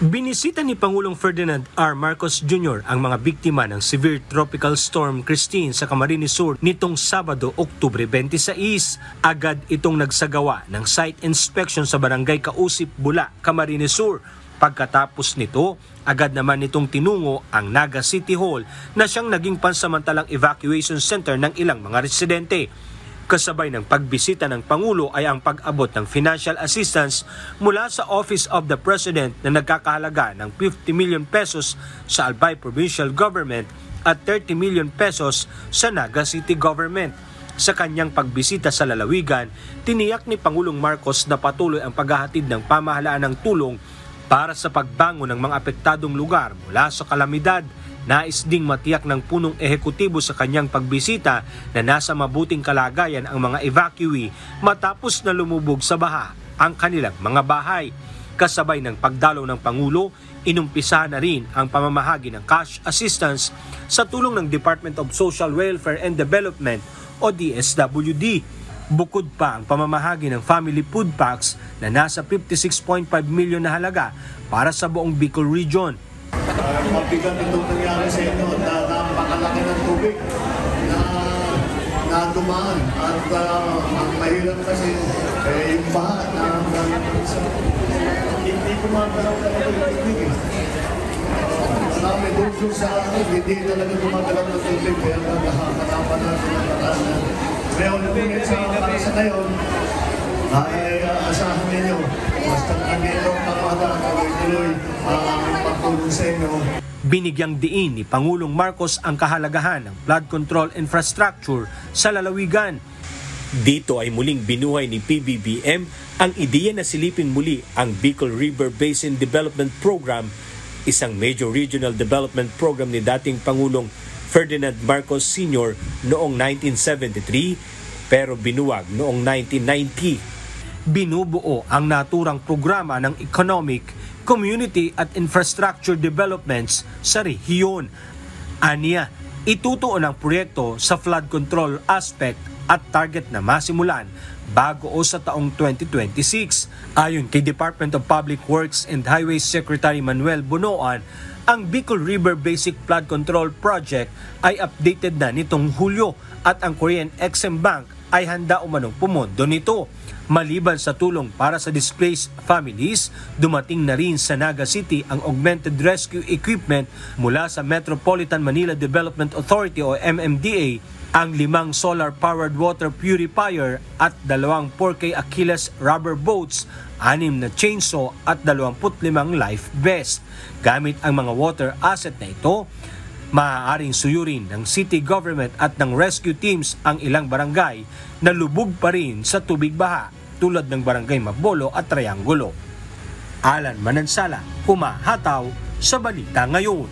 Binisita ni Pangulong Ferdinand R. Marcos Jr. ang mga biktima ng severe tropical storm Christine sa Camarines Sur nitong Sabado, Oktubre 26. Agad itong nagsagawa ng site inspection sa Barangay Kausip, Bula, Camarines Sur. Pagkatapos nito, agad naman nitong tinungo ang Naga City Hall na siyang naging pansamantalang evacuation center ng ilang mga residente. Kasabay ng pagbisita ng Pangulo ay ang pag-abot ng financial assistance mula sa Office of the President na nagkakahalaga ng 50 million pesos sa Albay Provincial Government at 30 million pesos sa Naga City Government. Sa kanyang pagbisita sa lalawigan, tiniyak ni Pangulong Marcos na patuloy ang paghahatid ng pamahalaan ng tulong para sa pagbangon ng mga apektadong lugar mula sa kalamidad. Nais ding matiyak ng punong ehekutibo sa kanyang pagbisita na nasa mabuting kalagayan ang mga evacuee matapos na lumubog sa baha ang kanilang mga bahay. Kasabay ng pagdalaw ng Pangulo, inumpisa na rin ang pamamahagi ng cash assistance sa tulong ng Department of Social Welfare and Development o DSWD. Bukod pa ang pamamahagi ng family food packs na nasa 56.5 million na halaga para sa buong Bicol Region. Mabigat itong nangyari sa inyo na napakalaki ng tubig na dumaan at ang mahirap kasi yung baha na hindi gumagalaw talaga yung tubig. Marami doon sa akin, hindi talaga gumagalaw ng tubig kaya nakakatapan na sila. Ngayon, para sa ngayon, ay asahan ninyo. Basta nandito ang pamahalaan, tuloy-tuloy ang pagtulong sa inyo. Binigyang diin ni Pangulong Marcos ang kahalagahan ng flood control infrastructure sa lalawigan. Dito ay muling binuhay ni PBBM ang ideya na silipin muli ang Bicol River Basin Development Program, isang major regional development program ni dating Pangulong Ferdinand Marcos Sr. noong 1973 pero binuwag noong 1990. Binubuo ang naturang programa ng economic, community at infrastructure developments sa rehiyon. Aniya, itutuon ang proyekto sa flood control aspect at target na masimulan bago o sa taong 2026. Ayon kay Department of Public Works and Highways Secretary Manuel Bunoan, ang Bicol River Basic Flood Control Project ay updated na nitong Hulyo at ang Korean Exim Bank ay handa umanong pumondo nito. Maliban sa tulong para sa displaced families, dumating na rin sa Naga City ang augmented rescue equipment mula sa Metropolitan Manila Development Authority o MMDA, ang 5 solar-powered water purifier at 2 4K Achilles rubber boats, 6 na chainsaw at 25 life vest. Gamit ang mga water asset na ito, maaaring suyurin ng city government at ng rescue teams ang ilang barangay na lubog pa rin sa tubig baha tulad ng Barangay Mabolo at Triangulo. Alan Manansala, humahataw sa Balita Ngayon.